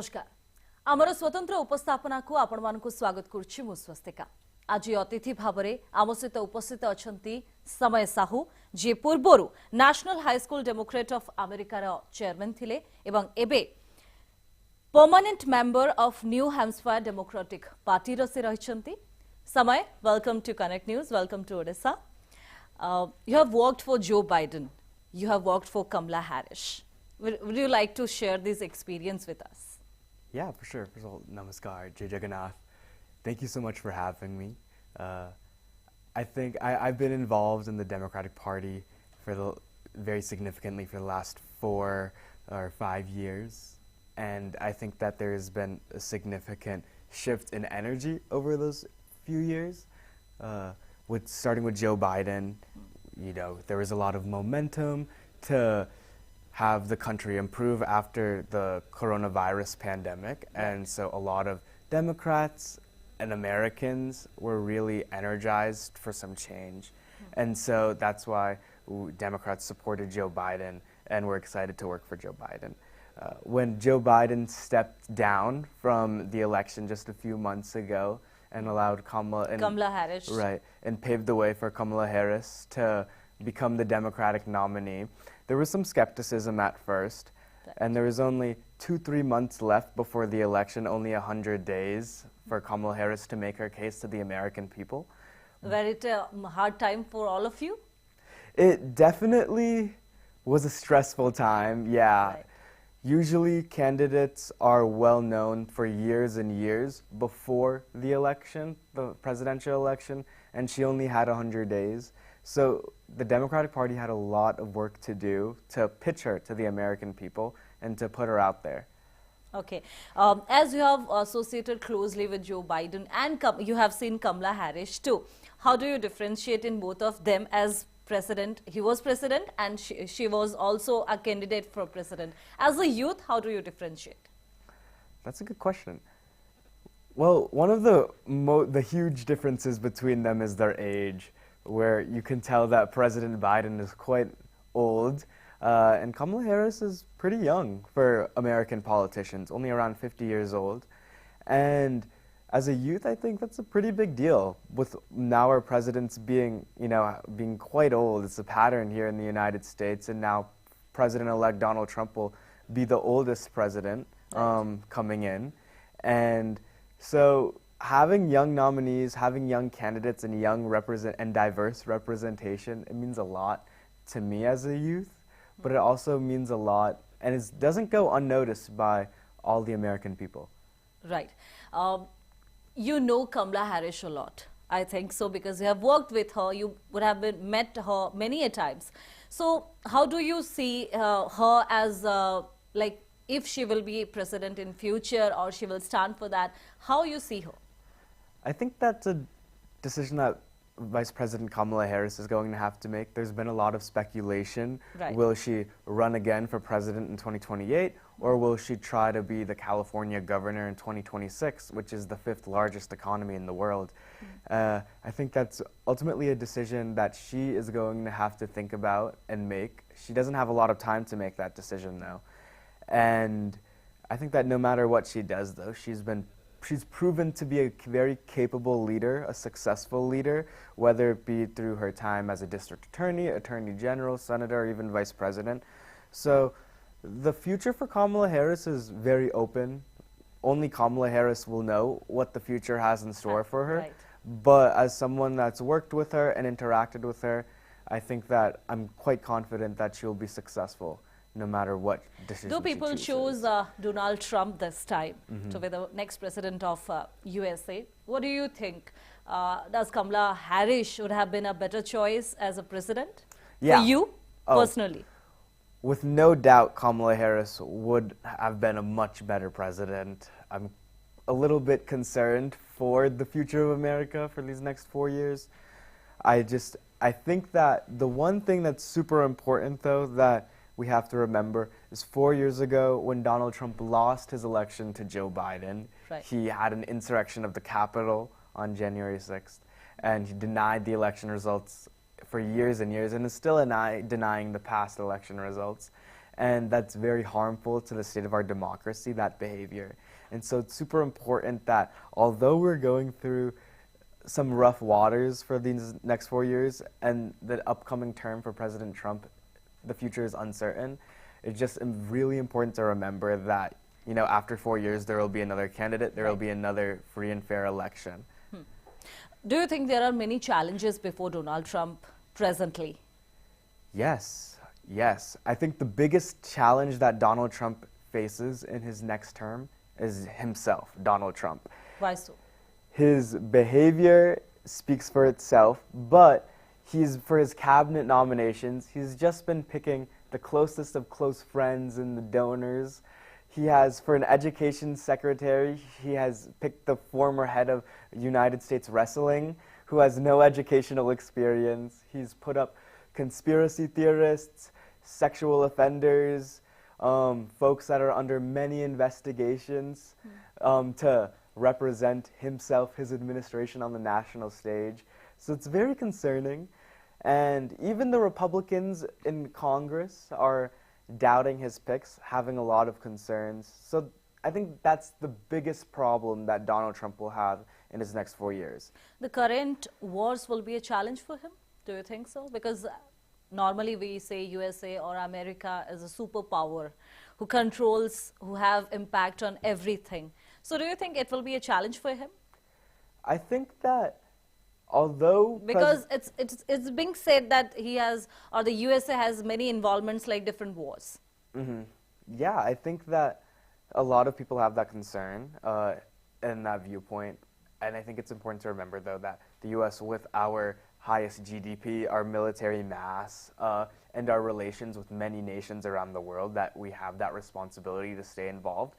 नमस्कार आमर स्वतंत्र उपस्थापना को आपण मानकु स्वागत करुछि मु स्वस्तिका। आज अतिथि भावरे आम सहित उपस्थित अछंती समय साहू जे पूर्वरु national high school democrat of America रो चेयरमैन थिले एवं एबे permanent member of New Hampshire democratic party रो से रहिछंती। Samay welcome to Connect News, welcome to Odisha. You have worked for Joe Biden, you have worked for Kamala Harris. Would you like to share this experience with us? Yeah, for sure. First of all, namaskar, Jai Jagannath. Thank you so much for having me. I think I've been involved in the Democratic Party very significantly for the last 4 or 5 years. And I think that there's been a significant shift in energy over those few years. Starting with Joe Biden, there was a lot of momentum to have the country improve after the coronavirus pandemic. And so a lot of Democrats and Americans were really energized for some change. And so that's why Democrats supported Joe Biden and we're excited to work for Joe Biden. When Joe Biden stepped down from the election just a few months ago and allowed Kamala Harris, right, and paved the way for Kamala Harris to become the Democratic nominee, there was some skepticism at first, and there was only 2-3 months left before the election, only 100 days for Kamala Harris to make her case to the American people. Were it a hard time for all of you? It definitely was a stressful time, yeah. Right. Usually candidates are well known for years and years before the election, the presidential election, and she only had 100 days. So the Democratic Party had a lot of work to do to pitch her to the American people and to put her out there. Okay. As you have associated closely with Joe Biden and you have seen Kamala Harris too, how do you differentiate in both of them as president? He was president and she was also a candidate for president. As a youth, how do you differentiate? That's a good question. Well, one of the huge differences between them is their age, where you can tell that President Biden is quite old, and Kamala Harris is pretty young for American politicians, only around 50 years old. And as a youth, I think that's a pretty big deal, with now our presidents being quite old. It's a pattern here in the United States, and now President-elect Donald Trump will be the oldest president coming in. And so having young nominees, having young candidates and and diverse representation, it means a lot to me as a youth, but it also means a lot, and it doesn't go unnoticed by all the American people. Right. You know Kamala Harris a lot, I think so, because you have worked with her, you would have met her many a times. So how do you see her as, if she will be president in future or she will stand for that, how you see her? I think that's a decision that Vice President Kamala Harris is going to have to make. There's been a lot of speculation. Right. Will she run again for president in 2028, or will she try to be the California governor in 2026, which is the 5th largest economy in the world? I think that's ultimately a decision that she is going to have to think about and make. She doesn't have a lot of time to make that decision, though. And I think that no matter what she does, though, she's proven to be a very capable leader, a successful leader, whether it be through her time as a district attorney, attorney general, senator, or even vice president. So the future for Kamala Harris is very open. Only Kamala Harris will know what the future has in store for her. Right. But as someone that's worked with her and interacted with her, I think that I'm quite confident that she'll be successful, no matter what decision Do people she choose chooses. Donald Trump this time to be the next president of USA? What do you think? Does Kamala Harris should have been a better choice as a president? Yeah. For you, personally? With no doubt, Kamala Harris would have been a much better president. I'm a little bit concerned for the future of America for these next 4 years. I think that the one thing that's super important, though, that we have to remember is 4 years ago when Donald Trump lost his election to Joe Biden, right. He had an insurrection of the Capitol on January 6th, and he denied the election results for years and years, and is still denying the past election results. and that's very harmful to the state of our democracy, that behavior. And so it's super important that although we're going through some rough waters for these next 4 years and the upcoming term for President Trump, the future is uncertain. It's just really important to remember that, you know, after 4 years, there will be another candidate, there will be another free and fair election. Do you think there are many challenges before Donald Trump presently? Yes, yes. I think the biggest challenge that Donald Trump faces in his next term is himself, Donald Trump. Why so? His behavior speaks for itself, but for his cabinet nominations, he's just been picking the closest of close friends and the donors. He has, for an education secretary, he has picked the former head of United States Wrestling, who has no educational experience. He's put up conspiracy theorists, sexual offenders, folks that are under many investigations to represent himself, his administration on the national stage. So it's very concerning. And even the Republicans in Congress are doubting his picks, having a lot of concerns. So I think that's the biggest problem that Donald Trump will have in his next 4 years. The current wars will be a challenge for him? Do you think so? Because normally we say USA or America is a superpower who controls, who have impact on everything. So do you think it will be a challenge for him? I think that although... Because it's being said that he has, or the USA has many involvements like different wars. Yeah, I think that a lot of people have that concern and that viewpoint. And I think it's important to remember, though, that the U.S., with our highest GDP, our military mass, and our relations with many nations around the world, that we have that responsibility to stay involved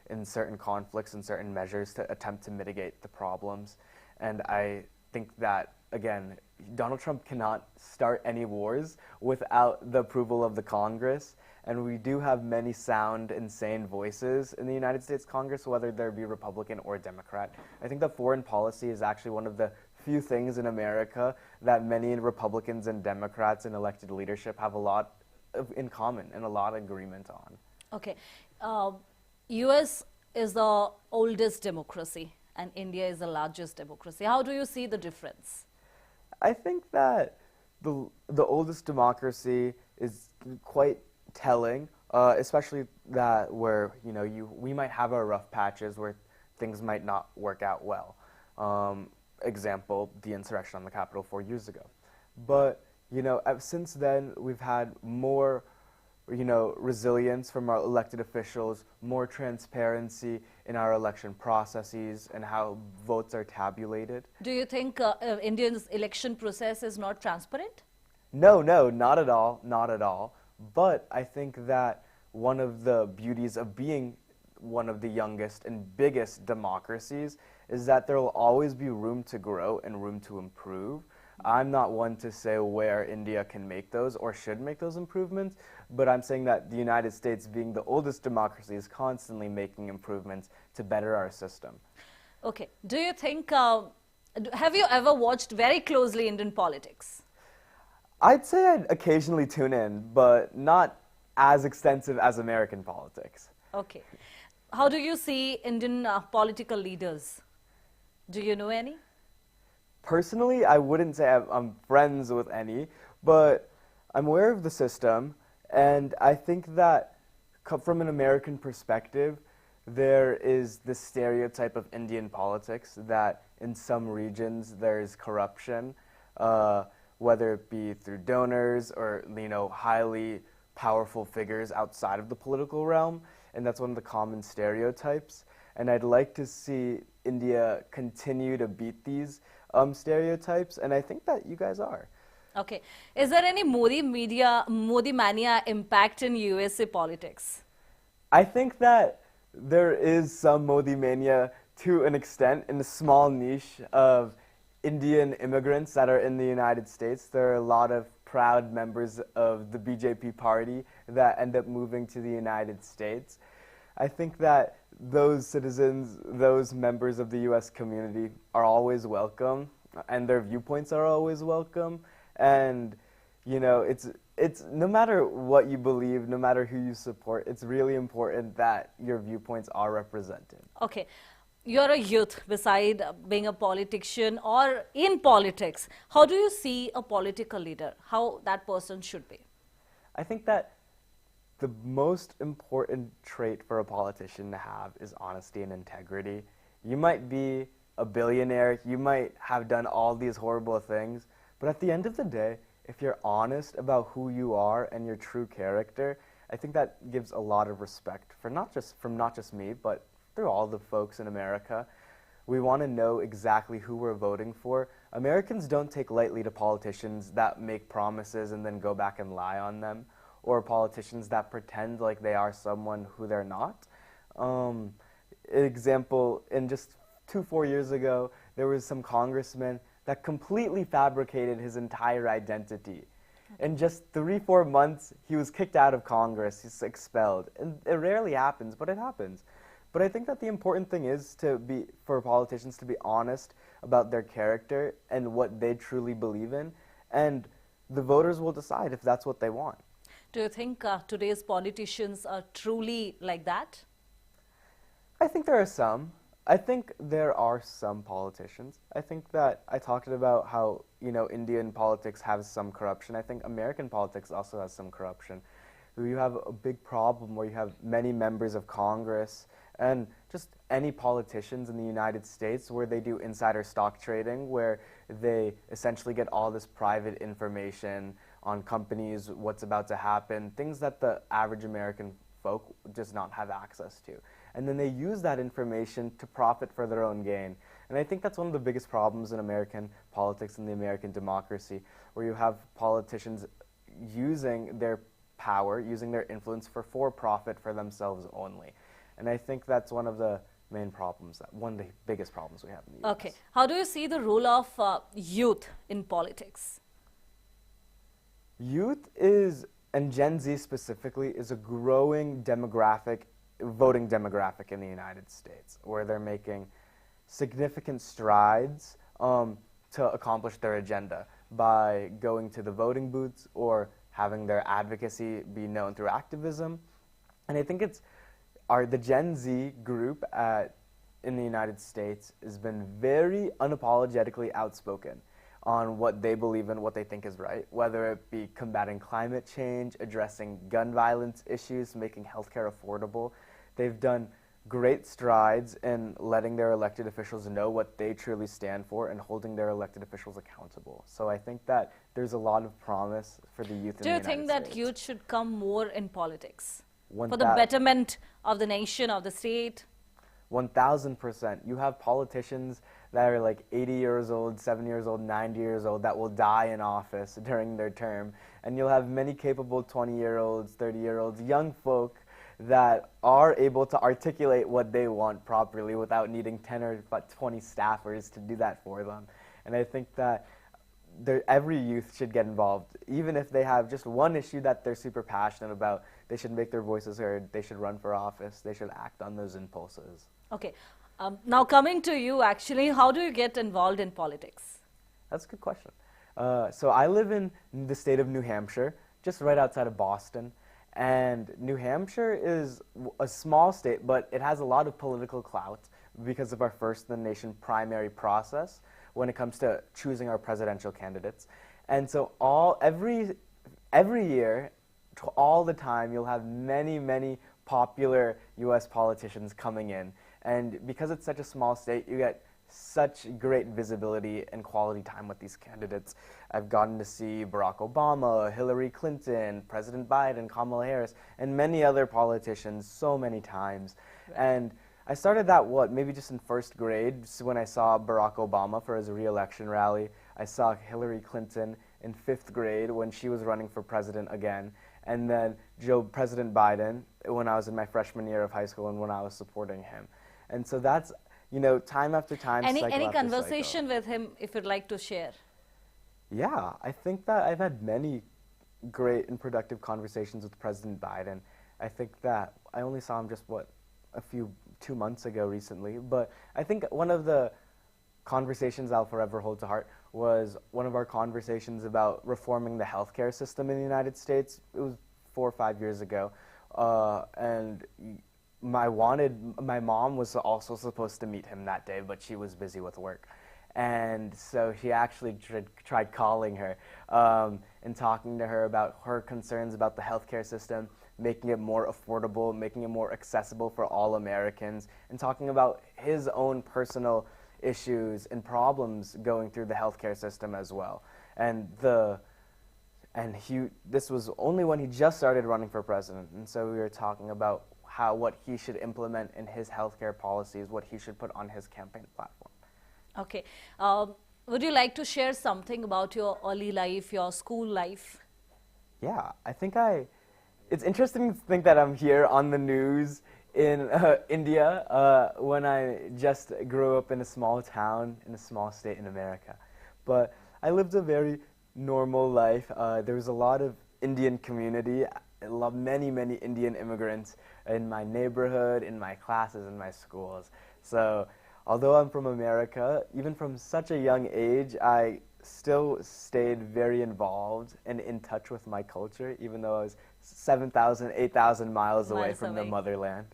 in certain conflicts and certain measures to attempt to mitigate the problems. And I think that, again, Donald Trump cannot start any wars without the approval of the Congress. And we do have many sound, insane voices in the United States Congress, whether there be Republican or Democrat. I think that foreign policy is actually one of the few things in America that many Republicans and Democrats in elected leadership have a lot in common and a lot of agreement on. Okay. US is the oldest democracy and India is the largest democracy. How do you see the difference? I think that the oldest democracy is quite telling, especially that where we might have our rough patches where things might not work out well. Example, the insurrection on the Capitol 4 years ago. But since then we've had more resilience from our elected officials, more transparency in our election processes and how votes are tabulated. Do you think India's election process is not transparent? No, not at all, not at all. But I think that one of the beauties of being one of the youngest and biggest democracies is that there will always be room to grow and room to improve. I'm not one to say where India can make those or should make those improvements, but I'm saying that the United States, being the oldest democracy, is constantly making improvements to better our system. Okay. Do you think, have you ever watched very closely Indian politics? I'd say I'd occasionally tune in, but not as extensive as American politics. Okay. How do you see Indian political leaders? Do you know any? Personally, I wouldn't say I'm friends with any, but I'm aware of the system, and I think that from an American perspective, there is this stereotype of Indian politics that in some regions there's corruption, whether it be through donors or highly powerful figures outside of the political realm, and that's one of the common stereotypes. And I'd like to see India continue to beat these stereotypes, and I think that you guys are. Okay. Is there any Modi mania impact in USA politics? I think that there is some Modi mania to an extent in a small niche of Indian immigrants that are in the United States. There are a lot of proud members of the BJP party that end up moving to the United States. I think that those citizens, those members of the U.S. community are always welcome, and their viewpoints are always welcome. And, it's no matter what you believe, no matter who you support, it's really important that your viewpoints are represented. Okay. You're a youth beside being a politician or in politics. How do you see a political leader? How that person should be? I think that the most important trait for a politician to have is honesty and integrity. You might be a billionaire, you might have done all these horrible things, but at the end of the day, if you're honest about who you are and your true character, I think that gives a lot of respect for not just me, but through all the folks in America. We want to know exactly who we're voting for. Americans don't take lightly to politicians that make promises and then go back and lie on them, or politicians that pretend like they are someone who they're not. Example, in just 4 years ago, there was some congressman that completely fabricated his entire identity. In just 3-4 months, he was kicked out of Congress, he's expelled. And it rarely happens, but it happens. But I think that the important thing is for politicians to be honest about their character and what they truly believe in, and the voters will decide if that's what they want. Do you think today's politicians are truly like that? I think there are some. I think there are some politicians. I think that I talked about how, Indian politics has some corruption. I think American politics also has some corruption. You have a big problem where you have many members of Congress and just any politicians in the United States where they do insider stock trading, where they essentially get all this private information on companies, what's about to happen, things that the average American folk does not have access to. And then they use that information to profit for their own gain. And I think that's one of the biggest problems in American politics and the American democracy, where you have politicians using their power, using their influence for profit for themselves only. And I think that's one of the main problems, one of the biggest problems we have in the US. Okay. How do you see the role of youth in politics? Youth is, and Gen Z specifically, is a growing voting demographic in the United States, where they're making significant strides to accomplish their agenda by going to the voting booths or having their advocacy be known through activism. And I think the Gen Z group in the United States has been very unapologetically outspoken on what they believe in, what they think is right, whether it be combating climate change, addressing gun violence issues, making healthcare affordable. They've done great strides in letting their elected officials know what they truly stand for and holding their elected officials accountable. So I think that there's a lot of promise for the youth in the United States. Do you think that youth should come more in politics for the betterment of the nation, of the state? 1,000%. You have politicians that are like 80 years old, 70 years old, 90 years old that will die in office during their term. And you'll have many capable 20-year-olds, 30-year-olds, young folk that are able to articulate what they want properly without needing 10 or 20 staffers to do that for them. And I think that every youth should get involved. Even if they have just one issue that they're super passionate about, they should make their voices heard, they should run for office, they should act on those impulses. Okay. Now coming to you, actually, how do you get involved in politics? That's a good question. So I live in the state of New Hampshire, just right outside of Boston. And New Hampshire is a small state, but it has a lot of political clout because of our first-in-the-nation primary process when it comes to choosing our presidential candidates. And so every year, all the time, you'll have many, many popular U.S. politicians coming in. And because it's such a small state, you get such great visibility and quality time with these candidates. I've gotten to see Barack Obama, Hillary Clinton, President Biden, Kamala Harris, and many other politicians so many times. Right. And I started that, maybe just in first grade, when I saw Barack Obama for his re-election rally. I saw Hillary Clinton in 5th grade when she was running for president again. And then President Biden when I was in my freshman year of high school and when I was supporting him. And so that's, time after time, Any conversation with him, if you'd like to share? Yeah, I think that I've had many great and productive conversations with President Biden. I think that I only saw him just, 2 months ago recently. But I think one of the conversations I'll forever hold to heart was one of our conversations about reforming the healthcare system in the United States. It was 4 or 5 years ago, and my mom was also supposed to meet him that day, but she was busy with work. And so she actually tried calling her and talking to her about her concerns about the healthcare system, making it more affordable, making it more accessible for all Americans, and talking about his own personal issues and problems going through the healthcare system as well. This was only when he just started running for president, and so we were talking about what he should implement in his healthcare policies, what he should put on his campaign platform. Okay. Would you like to share something about your early life, your school life? Yeah, it's interesting to think that I'm here on the news in India when I just grew up in a small town in a small state in America. But I lived a very normal life. There was a lot of Indian community. I love many Indian immigrants in my neighborhood, in my classes, in my schools. So although I'm from America, even from such a young age, I still stayed very involved and in touch with my culture, even though I was 7,000, 8,000 miles away from the motherland.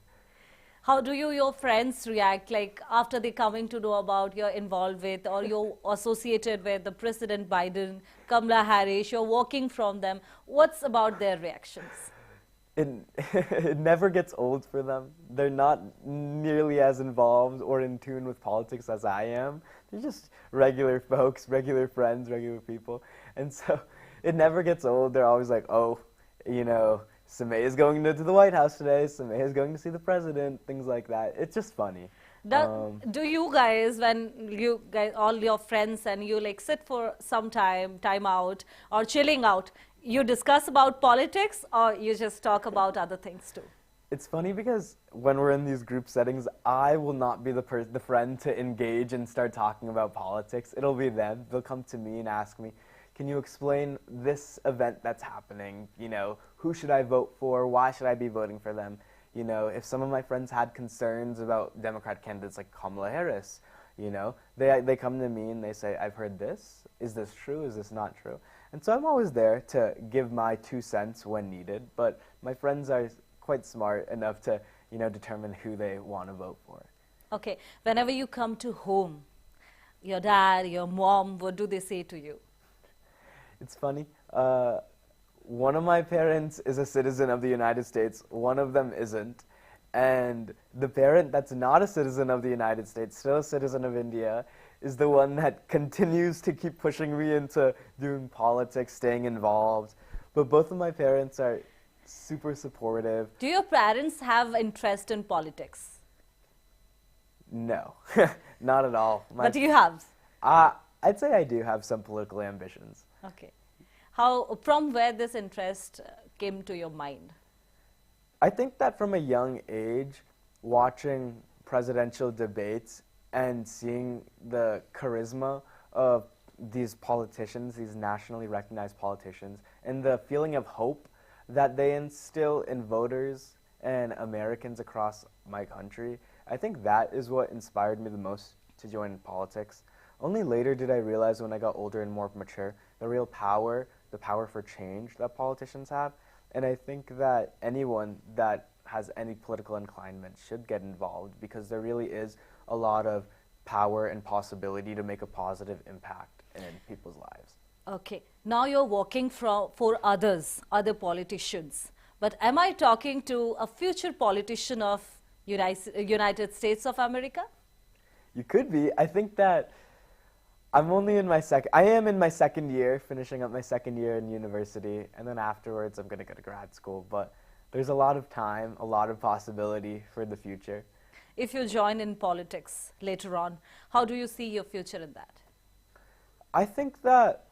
How do your friends react, like after they coming to know about you're involved with or you're associated with the President Biden, Kamala Harris, you're working from them? What's about their reactions? It never gets old for them. They're not nearly as involved or in tune with politics as I am. They're just regular folks, regular friends, regular people. And so it never gets old. They're always like, oh, Samaya is going to the White House today, Samaya is going to see the president, things like that. It's just funny. Do you guys, when you guys, all your friends and you like sit for some time out or chilling out, you discuss about politics or you just talk about other things too? It's funny because when we're in these group settings, I will not be the friend to engage and start talking about politics. It'll be them. They'll come to me and ask me, can you explain this event that's happening? Who should I vote for? Why should I be voting for them? If some of my friends had concerns about Democratic candidates like Kamala Harris, they come to me and they say, I've heard this. Is this true? Is this not true? And so I'm always there to give my 2 cents when needed, but my friends are quite smart enough to, determine who they want to vote for. Okay. Whenever you come to home, your dad, your mom, what do they say to you? It's funny. One of my parents is a citizen of the United States. One of them isn't. And the parent that's not a citizen of the United States, still a citizen of India, is the one that continues to keep pushing me into doing politics, staying involved. But both of my parents are super supportive. Do your parents have interest in politics? No, not at all. But you have? I'd say I do have some political ambitions. Okay. From where this interest came to your mind? I think that from a young age, watching presidential debates and seeing the charisma of these politicians, these nationally recognized politicians, and the feeling of hope that they instill in voters and Americans across my country, I think that is what inspired me the most to join politics. Only later did I realize, when I got older and more mature, the real power, the power for change that politicians have. And I think that anyone that has any political inclination should get involved, because there really is a lot of power and possibility to make a positive impact in people's lives. Okay. Now you're working for others, other politicians. But am I talking to a future politician of United States of America? You could be. I think that I am in my second year, finishing up my second year in university, and then afterwards I'm going to go to grad school. But there's a lot of time, a lot of possibility for the future. If you join in politics later on, how do you see your future in that? I think that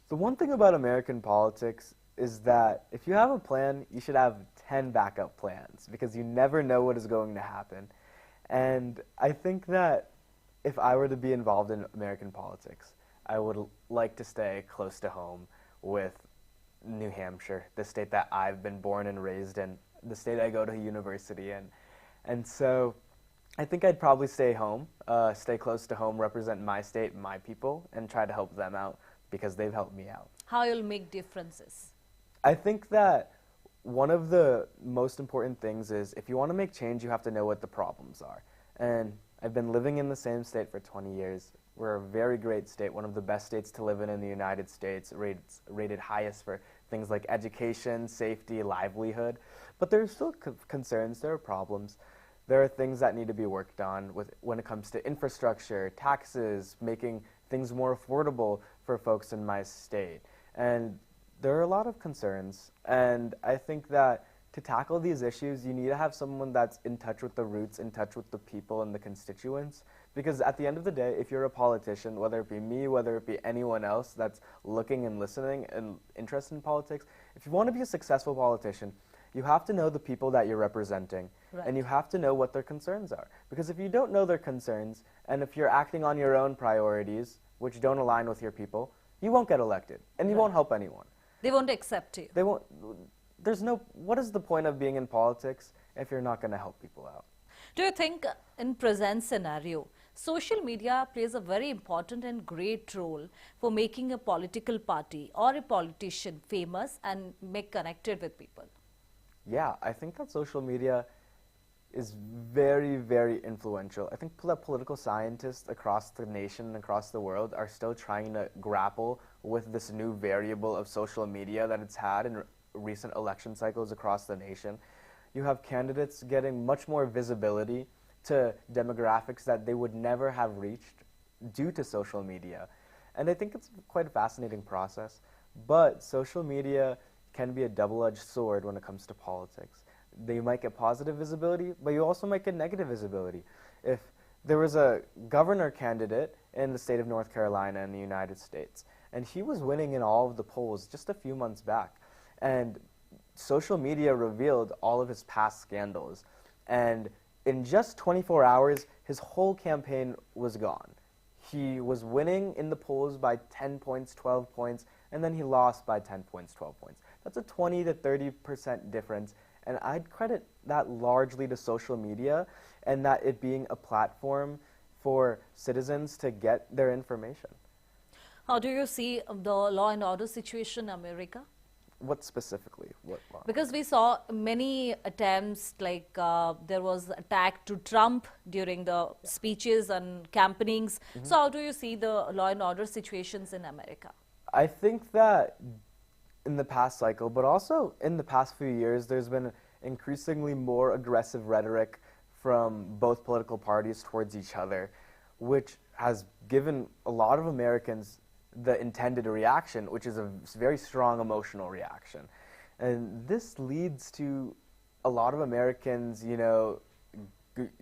the one thing about American politics is that if you have a plan, you should have 10 backup plans, because you never know what is going to happen. And I think that if I were to be involved in American politics, I would like to stay close to home with New Hampshire, the state that I've been born and raised in, the state I go to university in. And so I think I'd probably stay home, stay close to home, represent my state, my people, and try to help them out because they've helped me out. How you'll make differences? I think that one of the most important things is if you want to make change, you have to know what the problems are. And I've been living in the same state for 20 years. We're a very great state, one of the best states to live in the United States, rated highest for things like education, safety, livelihood. But there are still concerns, there are problems. There are things that need to be worked on when it comes to infrastructure, taxes, making things more affordable for folks in my state. And there are a lot of concerns. And I think that to tackle these issues, you need to have someone that's in touch with the roots, in touch with the people and the constituents. Because at the end of the day, if you're a politician, whether it be me, whether it be anyone else that's looking and listening and interested in politics, if you want to be a successful politician, you have to know the people that you're representing. Right. And you have to know what their concerns are. Because if you don't know their concerns, and if you're acting on your own priorities, which don't align with your people, you won't get elected. And you Right. won't help anyone. They won't accept you. They won't. What is the point of being in politics if you're not going to help people out? Do you think in present scenario, social media plays a very important and great role for making a political party or a politician famous and make connected with people? Yeah, I think that social media is very, very influential. I think that political scientists across the nation and across the world are still trying to grapple with this new variable of social media that it's had in recent election cycles across the nation. You have candidates getting much more visibility to demographics that they would never have reached due to social media. And I think it's quite a fascinating process. But social media can be a double-edged sword when it comes to politics. You might get positive visibility, but you also might get negative visibility. If there was a governor candidate in the state of North Carolina in the United States, and he was winning in all of the polls just a few months back, and social media revealed all of his past scandals, and in just 24 hours, his whole campaign was gone. He was winning in the polls by 10 points, 12 points, and then he lost by 10 points, 12 points. That's a 20 to 30% difference. And I'd credit that largely to social media and that it being a platform for citizens to get their information. How do you see the law and order situation in America? What specifically? What law? Because we saw many attempts, like there was attack to Trump during the speeches and campaignings. So how do you see the law and order situations in America? I think that in the past cycle, but also in the past few years, there's been increasingly more aggressive rhetoric from both political parties towards each other, which has given a lot of Americans the intended reaction, which is a very strong emotional reaction. And this leads to a lot of Americans,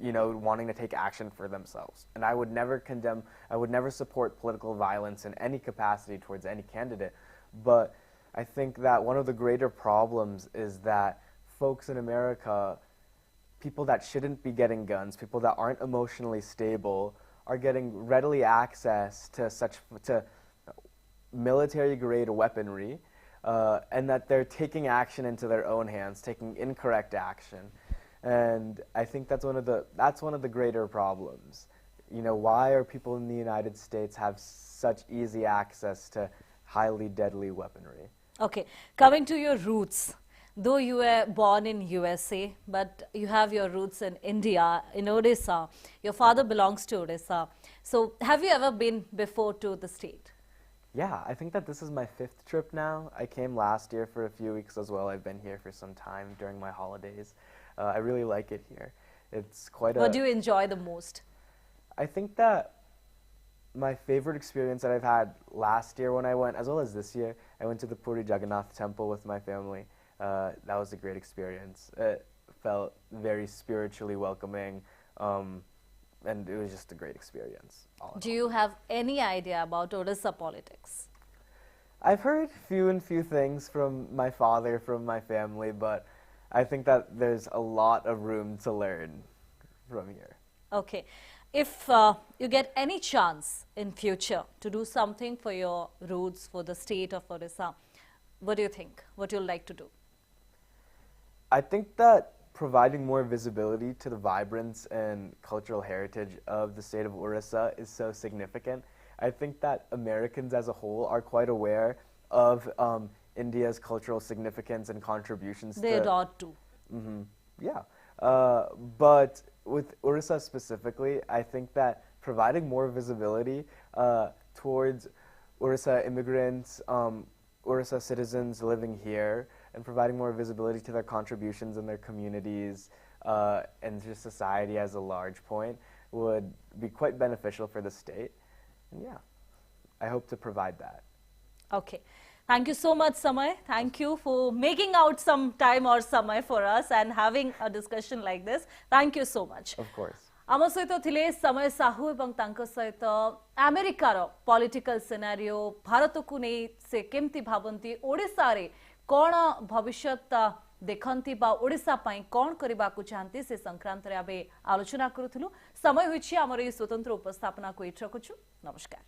wanting to take action for themselves. And I would never condemn, I would never support political violence in any capacity towards any candidate. But I think that one of the greater problems is that folks in America, people that shouldn't be getting guns, people that aren't emotionally stable, are getting readily access to military-grade weaponry, and that they're taking action into their own hands, taking incorrect action. And I think that's one of the greater problems. Why are people in the United States have such easy access to highly deadly weaponry? Okay, coming to your roots, though you were born in USA, but you have your roots in India, in Odisha. Your father belongs to Odisha. So have you ever been before to the state? Yeah, I think that this is my 5th trip now. I came last year for a few weeks as well. I've been here for some time during my holidays. I really like it here. It's quite What do you enjoy the most? I think that my favorite experience that I've had last year when I went, as well as this year, I went to the Puri Jagannath temple with my family. That was a great experience. It felt very spiritually welcoming, and it was just a great experience. Do you have any idea about Odisha politics? I've heard few things from my father, from my family, but I think that there's a lot of room to learn from here. Okay. If you get any chance in future to do something for your roots, for the state of Odisha, what do you think? What you'll like to do? I think that providing more visibility to the vibrance and cultural heritage of the state of Odisha is so significant. I think that Americans as a whole are quite aware of India's cultural significance and contributions They to... ought to. Yeah. But with Odisha specifically, I think that providing more visibility towards Odisha immigrants, Odisha citizens living here, and providing more visibility to their contributions in their communities and just society as a large point would be quite beneficial for the state. And yeah, I hope to provide that. Okay. Thank you so much, Samaya. Thank you for making out some time or Samaya for us and having a discussion like this. Thank you so much. Of course. आम सहित थिले समय साहू एवं तांको सहित अमेरिकार political scenario Bharat को नहीं से केमती भावंती ओडिशा रे कौन भविष्यत देखंती बा ओडिशा पई कौन करबा को चाहंती से संक्रांत रे आबे आलोचना करूथुलु समय होइछि हमर ई स्वतंत्र उपस्थापना को इठ रखुछु नमस्कार।